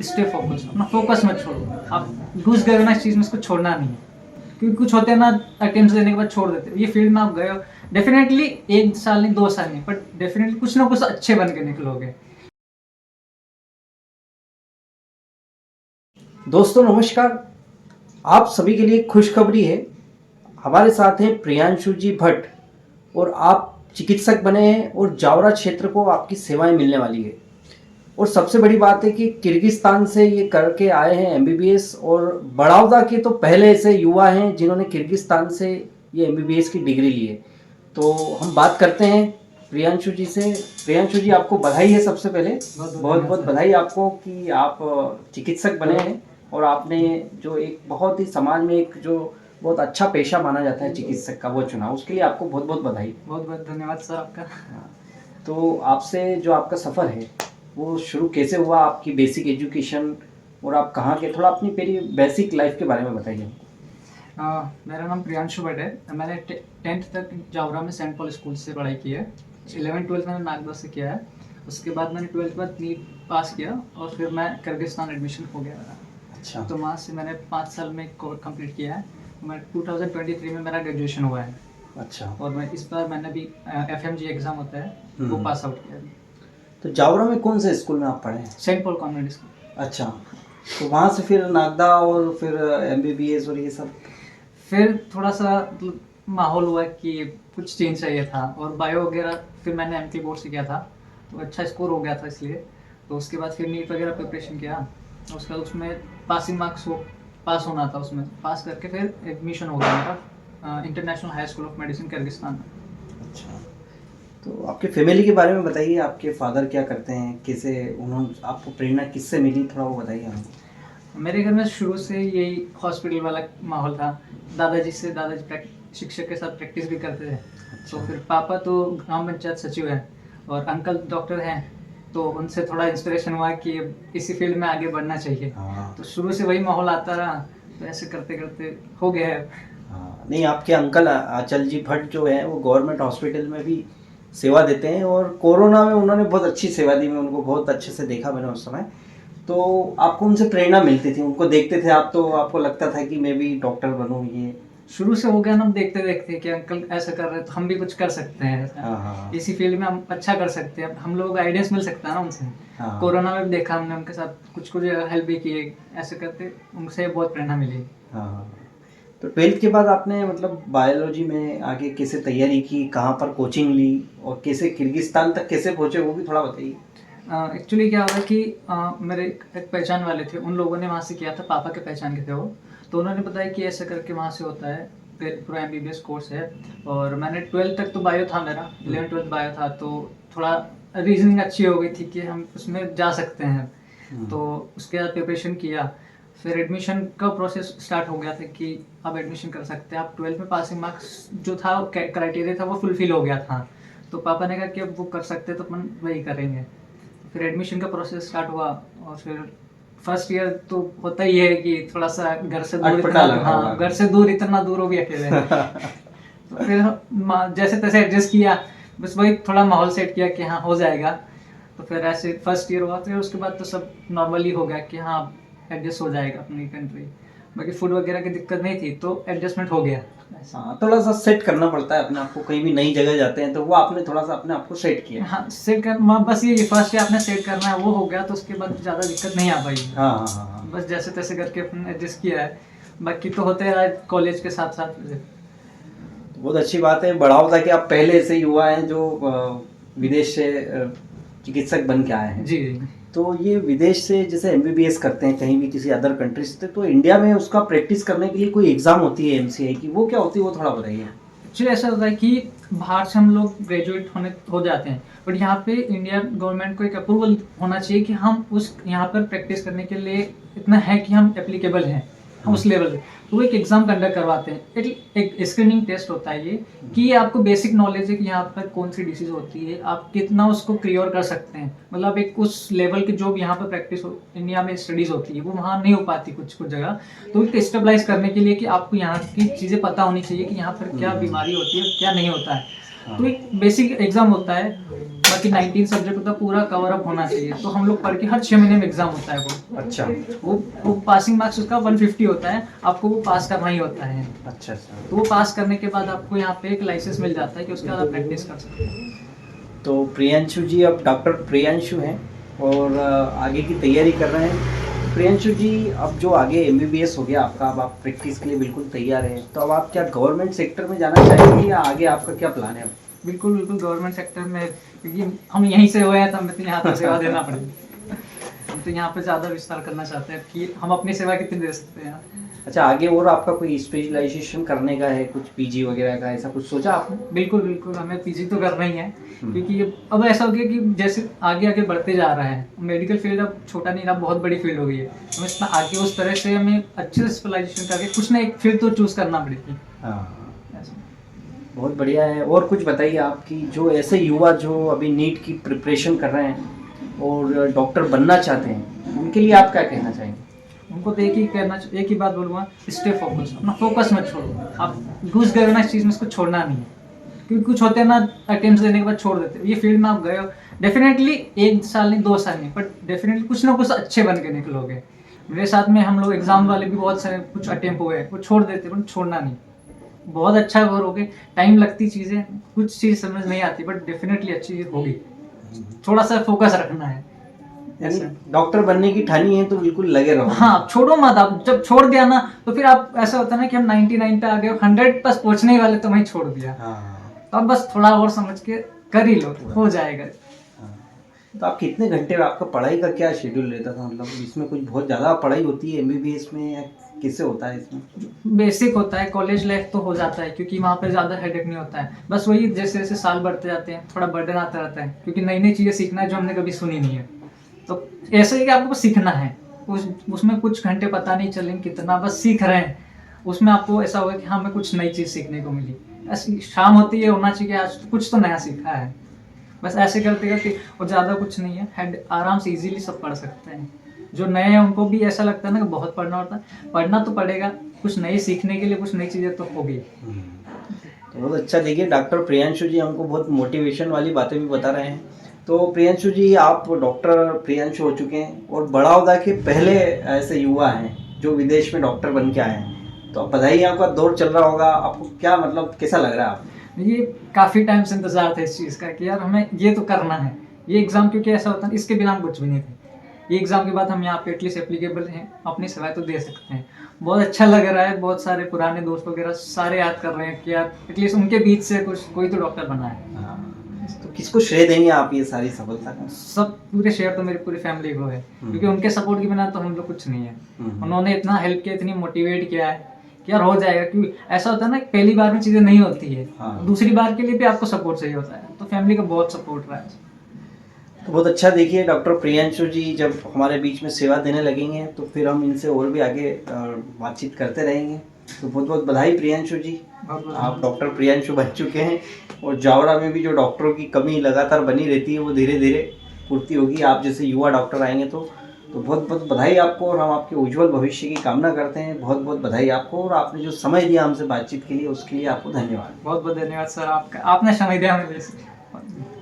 Stay focus, अपना focus मत छोड़ो। आप घुस गए हो ना इस चीज़ में, इसको छोड़ना नहीं है। क्योंकि कुछ होते हैं ना, अटेम्प्ट्स देने के बाद छोड़ देते हो। ये फील्ड में आप गए हो, डेफिनेटली 1 साल नहीं 2 साल नहीं, बट डेफिनेटली कुछ ना कुछ अच्छे बन के निकलोगे। दोस्तों नमस्कार। आप सभी के लिए खुशखबरी है। हमारे साथ हैं प्रियांशु जी भट्ट और आप चिकित्सक बने हैं और जावरा क्षेत्र को आपकी सेवाएं मिलने वाली है। और सबसे बड़ी बात है कि किर्गिस्तान से ये करके आए हैं एमबीबीएस, और बड़ौदा के तो पहले ऐसे युवा हैं जिन्होंने किर्गिस्तान से ये एमबीबीएस की डिग्री ली है। तो हम बात करते हैं प्रियांशु जी से। प्रियांशु जी, आपको बधाई है। सबसे पहले बहुत बहुत बधाई आपको कि आप चिकित्सक बने हैं और आपने जो एक बहुत ही समाज में एक जो बहुत अच्छा पेशा माना जाता है चिकित्सक का, वो चुना। उसके लिए आपको बहुत बहुत बधाई। बहुत बहुत धन्यवाद सर आपका। तो आपसे जो आपका सफ़र है वो शुरू कैसे हुआ, आपकी बेसिक एजुकेशन, और आप कहाँ के, थोड़ा अपनी मेरी बेसिक लाइफ के बारे में बताइए। मेरा नाम प्रियांशु भट्ट है। मैंने 10th तक जावरा में सेंट पॉल स्कूल से पढ़ाई की है। 11th-12th मैंने नागदा से किया है। उसके बाद मैंने 12th के बाद नीट पास किया और फिर मैं किर्गिस्तान एडमिशन हो गया मेरा। अच्छा। तो वहाँ से मैंने 5 साल में कोर्स कंप्लीट किया है। मैं 2023 में मेरा ग्रेजुएशन हुआ है। अच्छा। और मैं इस बार मैंने भी FMG एग्ज़ाम होता है वो पास आउट किया। तो जावरा में कौन से स्कूल में आप पढ़े हैं? Saint Paul convent school. अच्छा। तो वहाँ से फिर नागदा और फिर एमबीबीएस और ये सब? फिर थोड़ा सा मतलब माहौल हुआ कि कुछ चेंज चाहिए था, और बायो वगैरह फिर मैंने एमपी बोर्ड से किया था तो अच्छा स्कोर हो गया था इसलिए। तो उसके बाद फिर नीट वगैरह प्रिपरेशन किया, और उसके बाद उसमें पासिंग मार्क्स हो पास होना था, उसमें पास करके फिर एडमिशन हो गया मेरा international high school of medicine Kyrgyzstan में। अच्छा। तो आपके फैमिली के बारे में बताइए। आपके फादर क्या करते हैं, कैसे उन्होंने, आपको प्रेरणा किससे मिली, थोड़ा वो बताइए हमको। मेरे घर में शुरू से यही हॉस्पिटल वाला माहौल था। दादाजी शिक्षक के साथ प्रैक्टिस भी करते थे। तो फिर पापा तो ग्राम पंचायत सचिव हैं और अंकल डॉक्टर हैं, तो उनसे थोड़ा इंस्पिरेशन हुआ कि इसी फील्ड में आगे बढ़ना चाहिए। तो शुरू से वही माहौल आता रहा, तो ऐसे करते करते हो गया है। हाँ, नहीं, आपके अंकल अचल जी भट्ट जो है वो गवर्नमेंट हॉस्पिटल में भी सेवा देते हैं, और कोरोना में उन्होंने बहुत अच्छी सेवा दी। मैं उनको बहुत अच्छे से देखा मैंने उस समय। तो आपको उनसे प्रेरणा मिलती थी, उनको देखते थे आप, तो आपको लगता था कि मैं भी डॉक्टर बनूं। ये शुरू से हो गया ना, हम देखते देखते कि अंकल ऐसा कर रहे हैं तो हम भी कुछ कर सकते हैं। हाँ। इसी फील्ड में हम अच्छा कर सकते हैं, हम लोग आइडियाज मिल सकता है ना उनसे। हाँ। कोरोना में भी देखा हमने, उनके साथ कुछ कुछ हेल्प भी किए, ऐसे करते उनसे बहुत प्रेरणा मिली। हाँ। तो 12th के बाद आपने मतलब बायोलॉजी में आगे कैसे तैयारी की, कहाँ पर कोचिंग ली, और कैसे किर्गिस्तान तक कैसे पहुँचे, वो भी थोड़ा बताइए। एक्चुअली क्या हुआ कि मेरे एक पहचान वाले थे, उन लोगों ने वहाँ से किया था, पापा के पहचान के थे वो। तो उन्होंने बताया कि ऐसा करके वहाँ से होता है, फिर पूरा MBBS कोर्स है। और मैंने 12th तक तो बायो था मेरा, 11th-12th बायो था, तो थोड़ा रीजनिंग अच्छी हो गई थी कि हम उसमें जा सकते हैं। तो उसके बाद प्रिपरेशन किया, फिर एडमिशन का प्रोसेस स्टार्ट हो गया था कि अब एडमिशन कर सकते हैं आप। 12th में पासिंग मार्क्स जो था क्राइटेरिया था वो फुलफिल हो गया था। तो पापा ने कहा कि अब वो कर सकते हैं तो अपन वही करेंगे। फिर एडमिशन का प्रोसेस स्टार्ट हुआ, और फिर फर्स्ट ईयर तो होता ही है कि थोड़ा सा घर से दूर अटपटा लगा होगा। हाँ, घर से दूर इतना दूर हो भी अकेले। तो फिर जैसे तैसे एडजस्ट किया, बस वही थोड़ा माहौल सेट किया कि हाँ हो जाएगा। तो फिर ऐसे फर्स्ट ईयर हुआ, फिर उसके बाद तो सब नॉर्मली हो गया कि हाँ एडजस्ट हो जाएगा अपनी कंट्री। बाकी फूड वगैरह की दिक्कत नहीं थी, तो एडजस्टमेंट हो गया। हाँ, थोड़ा सा सेट करना पड़ता है अपने आप को। कहीं भी नई जगह जाते हैं तो वो आपने थोड़ा सा अपने आप को सेट किया। हाँ, सेट कर बस ये फर्स्ट ईयर आपने सेट करना है, वो हो गया, तो उसके बाद ज़्यादा दिक्कत नहीं आ पाई। हाँ हाँ हाँ। बस जैसे तैसे करके अपने एडजस्ट किया है। बाकी तो होते हैं कॉलेज के साथ साथ। तो बहुत अच्छी बात है। बढ़ाओ था कि आप पहले से युवा हैं जो विदेश से चिकित्सक बन के आए हैं। जी। तो ये विदेश से जैसे एमबीबीएस करते हैं कहीं भी किसी अदर कंट्रीज से, तो इंडिया में उसका प्रैक्टिस करने के लिए कोई एग्जाम होती है एमसीआई की, वो क्या होती है, वो थोड़ा बताइए। एक्चुअली ऐसा होता है कि बाहर से हम लोग ग्रेजुएट हो जाते हैं, बट यहाँ पे इंडिया गवर्नमेंट को एक अप्रूवल होना चाहिए कि हम उस यहाँ पर प्रैक्टिस करने के लिए इतना है कि हम एप्लीकेबल हैं, हम उस लेवल पे। तो वो एक एग्ज़ाम कंडक्ट करवाते हैं, एक स्क्रीनिंग टेस्ट होता है ये, कि ये आपको बेसिक नॉलेज है कि यहाँ पर कौन सी डिसीज़ होती है, आप कितना उसको क्योर कर सकते हैं। मतलब एक उस लेवल की जो यहाँ पर प्रैक्टिस इंडिया में स्टडीज़ होती है वो वहाँ नहीं हो पाती कुछ कुछ जगह। तो एक स्टेबलाइज करने के लिए कि आपको यहाँ की चीज़ें पता होनी चाहिए कि यहाँ पर क्या बीमारी होती है क्या नहीं होता है। तो एक बेसिक एग्जाम होता है, बाकी 19 सब्जेक्ट होता है, पूरा कवर अप होना चाहिए। तो हम लोग पढ़ के हर 6 महीने में एग्जाम होता है अच्छा वो पासिंग मार्क्स उसका 150 होता है, आपको वो पास करना ही होता है। अच्छा अच्छा। तो वो पास करने के बाद आपको यहाँ पे एक लाइसेंस मिल जाता है कि उसके बाद आप प्रैक्टिस कर सकते हैं। तो प्रियांशु जी अब डॉक्टर प्रियांशु हैं और आगे की तैयारी कर रहे हैं। प्रियांशु जी अब जो आगे एमबीबीएस हो गया आपका, अब आप प्रैक्टिस के लिए बिल्कुल तैयार हैं, तो अब आप क्या गवर्नमेंट सेक्टर में जाना चाहेंगे या आगे आपका क्या प्लान है? बिल्कुल बिल्कुल गवर्नमेंट सेक्टर में, क्योंकि हम यहीं से हुए हैं तो हमें तो यहाँ पे सेवा देना पड़ेगी। हम तो यहाँ पे ज़्यादा विस्तार करना चाहते हैं कि हम अपनी सेवा कितनी दे सकते हैं। अच्छा, आगे और आपका कोई स्पेशलाइजेशन करने का है, कुछ पीजी वगैरह का ऐसा कुछ सोचा आपने? बिल्कुल बिल्कुल हमें पीजी तो करना ही है, क्योंकि अब ऐसा हो गया कि जैसे आगे आगे बढ़ते जा रहा है मेडिकल फील्ड, अब छोटा नहीं रहा, बहुत बड़ी फील्ड हो गई है। तो इसमें आगे उस तरह से हमें अच्छे से स्पेशलाइजेशन करके कुछ ना एक फील्ड तो चूज करना पड़ेगी। हाँ, बहुत बढ़िया है। और कुछ बताइए आपकी, जो ऐसे युवा जो अभी नीट की प्रिपरेशन कर रहे हैं और डॉक्टर बनना चाहते हैं, उनके लिए आप क्या कहना चाहेंगे? उनको तो एक ही बात बोलूँगा, स्टे फोकस, अपना फोकस मत छोड़ो। आप घुस गए हो ना इस चीज़ में, इसको छोड़ना नहीं है। क्योंकि कुछ होते हैं ना अटेम्प्ट देने के बाद छोड़ देते हो। ये फील्ड में आप गए हो, डेफिनेटली 1 साल नहीं 2 साल नहीं, बट डेफिनेटली कुछ ना कुछ अच्छे बन के निकलोगे। मेरे साथ में हम लोग एग्जाम वाले भी बहुत सारे कुछ अटेम्प्ट हुए, वो छोड़ देते, बट छोड़ना नहीं। बहुत अच्छा करोगे, टाइम लगती चीज़ें, कुछ चीज़ समझ नहीं आती, बट डेफिनेटली अच्छी चीज़ होगी। थोड़ा सा फोकस रखना है। यानी डॉक्टर बनने की ठानी है तो बिल्कुल लगे रहो। हाँ, छोड़ो मत। आप जब छोड़ दिया ना तो फिर आप, ऐसा होता है ना कि हम 99 पे आ गए, 100 बस पहुंचने ही वाले तो वहीं छोड़ दिया। हाँ। तो अब बस थोड़ा और समझ के कर ही लो, हो जाएगा। हाँ। तो आप कितने घंटे, आपका पढ़ाई का क्या शेड्यूल रहता था? मतलब इसमें कुछ बहुत ज़्यादा पढ़ाई होती है एमबीबीएस में या किससे होता है इसमें? बेसिक होता है, कॉलेज लाइफ तो हो जाता है, क्योंकि वहाँ पे ज़्यादा हेडेक नहीं होता है। बस वही जैसे जैसे साल बढ़ते जाते हैं थोड़ा बर्डन आता रहता है, क्योंकि नई नई चीज़ें सीखना है जो हमने कभी सुनी नहीं है। तो ऐसा ही कि आपको बस सीखना है, उसमें कुछ घंटे पता नहीं चलेंगे कितना, बस सीख रहे हैं। उसमें आपको ऐसा होगा कि हाँ, हमें कुछ नई चीज़ सीखने को मिली। ऐसी शाम होती है, होना चाहिए आज कुछ तो नया सीखा है। बस ऐसे करते करते, और ज़्यादा कुछ नहीं है, हेड आराम से इजीली सब पढ़ सकते हैं। जो नए हैं उनको भी ऐसा लगता है ना कि बहुत पढ़ना होता है, पढ़ना तो पड़ेगा, कुछ नई सीखने के लिए कुछ नई चीज़ें तो होगी। तो बहुत अच्छा। देखिए डॉक्टर प्रियांशु जी हमको बहुत मोटिवेशन वाली बातें भी बता रहे हैं। तो प्रियांशु जी, आप डॉक्टर प्रियांशु हो चुके हैं और बड़ौदा के पहले ऐसे युवा हैं जो विदेश में डॉक्टर बन के आए हैं। तो बधाई, आपका दौर चल रहा होगा, आपको क्या मतलब कैसा लग रहा है आपको? ये काफ़ी टाइम से इंतजार था इस चीज़ का कि यार हमें ये तो करना है। ये एग्ज़ाम, क्योंकि ऐसा होता है इसके बिना हम कुछ भी नहीं थे। ये एग्ज़ाम के बाद हम यहाँ पे एटलीस्ट एप्लीकेबल हैं, अपनी सेवाएं तो दे सकते हैं। बहुत अच्छा लग रहा है। बहुत सारे पुराने दोस्त वगैरह सारे याद कर रहे हैं कि यार एटलीस्ट उनके बीच से कोई तो डॉक्टर बना है। हाँ। तो किसको श्रेय देंगे आप ये सारी सफलता का? सब पूरे शेयर तो मेरी पूरी फैमिली को है, क्योंकि उनके सपोर्ट के बिना तो हम लोग कुछ नहीं है। उन्होंने इतना हेल्प किया, इतनी मोटिवेट किया है कि यार हो जाएगा। क्योंकि ऐसा होता है ना, पहली बार में चीज़ें नहीं होती है। हाँ। दूसरी बार के लिए भी आपको सपोर्ट चाहिए होता है, तो फैमिली का बहुत सपोर्ट रहा है। तो बहुत अच्छा। देखिए डॉक्टर प्रियांशु जी जब हमारे बीच में सेवा देने लगेंगे तो फिर हम इनसे और भी आगे बातचीत करते रहेंगे। तो बहुत बहुत बधाई प्रियांशु जी, आप डॉक्टर प्रियांशु बन चुके हैं और जावरा में भी जो डॉक्टरों की कमी लगातार बनी रहती है वो धीरे धीरे पूर्ति होगी। आप जैसे युवा डॉक्टर आएंगे तो बहुत बहुत बधाई आपको, और हम आपके उज्जवल भविष्य की कामना करते हैं। बहुत बहुत बधाई आपको, और आपने जो समय दिया हमसे बातचीत के लिए उसके लिए आपको धन्यवाद। बहुत बहुत धन्यवाद सर, आपका, आपने समय दिया हमें।